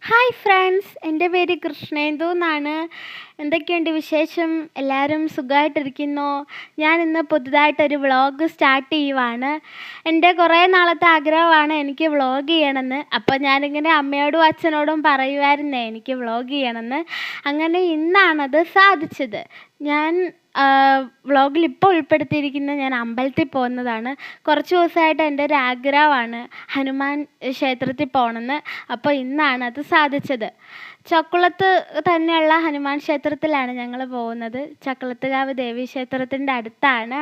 Hi friends, എൻ്റെ പേര് കൃഷ്ണേന്ദു എന്നാണ്. എന്തൊക്കെയുണ്ട് വിശേഷം? എല്ലാവരും സുഖമായിട്ടിരിക്കുന്നോ? ഞാൻ ഇന്ന് പുതുതായിട്ടൊരു വ്ളോഗ് സ്റ്റാർട്ട് ചെയ്യുവാണ്. എൻ്റെ കുറേ നാളത്തെ ആഗ്രഹമാണ് എനിക്ക് വ്ളോഗ് ചെയ്യണമെന്ന്. അപ്പോൾ ഞാനിങ്ങനെ അമ്മയോടും അച്ഛനോടും പറയുമായിരുന്നേ എനിക്ക് വ്ളോഗ് ചെയ്യണമെന്ന്. അങ്ങനെ ഇന്നാണത് സാധിച്ചത്. ഞാൻ വ്ളോഗിൽ ഇപ്പോൾ ഉൾപ്പെടുത്തിയിരിക്കുന്നത് ഞാൻ അമ്പലത്തിൽ പോകുന്നതാണ്. കുറച്ച് ദിവസമായിട്ട് എൻ്റെ ഒരു ആഗ്രഹമാണ് ഹനുമാൻ ക്ഷേത്രത്തിൽ പോകണമെന്ന്. അപ്പോൾ ഇന്നാണ് അത് സാധിച്ചത്. ചക്കുളത്ത് തന്നെയുള്ള ഹനുമാൻ ക്ഷേത്രത്തിലാണ് ഞങ്ങൾ പോകുന്നത്. ചക്കുളത്തുകാവ് ദേവീ ക്ഷേത്രത്തിൻ്റെ അടുത്താണ്.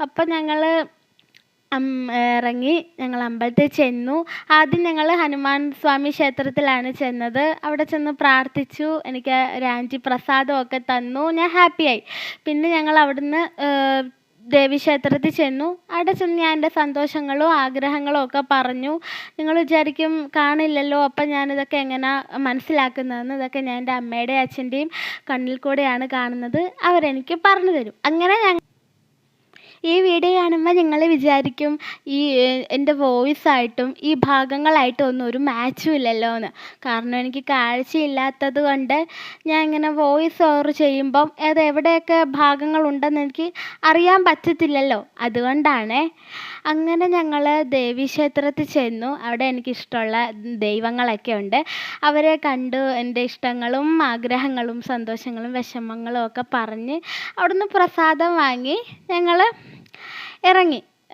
അപ്പോൾ ഞങ്ങൾ ഇറങ്ങി ഞങ്ങൾ അമ്പലത്തിൽ ചെന്നു. ആദ്യം ഞങ്ങൾ ഹനുമാൻ സ്വാമി ക്ഷേത്രത്തിലാണ് ചെന്നത്. അവിടെ ചെന്ന് പ്രാർത്ഥിച്ചു. എനിക്ക് രാഞ്ചി പ്രസാദമൊക്കെ തന്നു. ഞാൻ ഹാപ്പിയായി. പിന്നെ ഞങ്ങൾ അവിടുന്ന് ദേവീക്ഷേത്രത്തിൽ ചെന്നു. അവിടെ ചെന്ന് ഞാൻ എൻ്റെ സന്തോഷങ്ങളും ആഗ്രഹങ്ങളും ഒക്കെ പറഞ്ഞു. നിങ്ങൾ വിചാരിക്കും കാണില്ലല്ലോ, അപ്പം ഞാനിതൊക്കെ എങ്ങനെയാണ് മനസ്സിലാക്കുന്നതെന്ന്. ഇതൊക്കെ ഞാൻ എൻ്റെ അമ്മയുടെയും അച്ഛൻ്റെയും കണ്ണിൽ കൂടെയാണ് കാണുന്നത്. അവരെനിക്ക് പറഞ്ഞു തരും. അങ്ങനെ ഈ വീഡിയോ കാണുമ്പോൾ നിങ്ങൾ വിചാരിക്കും എൻ്റെ വോയിസായിട്ടും ഈ ഭാഗങ്ങളായിട്ടും ഒന്നും ഒരു മാച്ചും ഇല്ലല്ലോ എന്ന്. കാരണം എനിക്ക് കാഴ്ചയില്ലാത്തത് കൊണ്ട് ഞാൻ ഇങ്ങനെ വോയിസ് ഓവർ ചെയ്യുമ്പം അത് എവിടെയൊക്കെ ഭാഗങ്ങളുണ്ടെന്ന് എനിക്ക് അറിയാൻ പറ്റത്തില്ലല്ലോ, അതുകൊണ്ടാണ്. അങ്ങനെ ഞങ്ങൾ ദേവീക്ഷേത്രത്തിൽ ചെന്നു. അവിടെ എനിക്കിഷ്ടമുള്ള ദൈവങ്ങളൊക്കെ ഉണ്ട്. അവരെ കണ്ടു എൻ്റെ ഇഷ്ടങ്ങളും ആഗ്രഹങ്ങളും സന്തോഷങ്ങളും വിഷമങ്ങളും ഒക്കെ പറഞ്ഞ് അവിടുന്ന് പ്രസാദം വാങ്ങി ഞങ്ങൾ ഇറങ്ങി.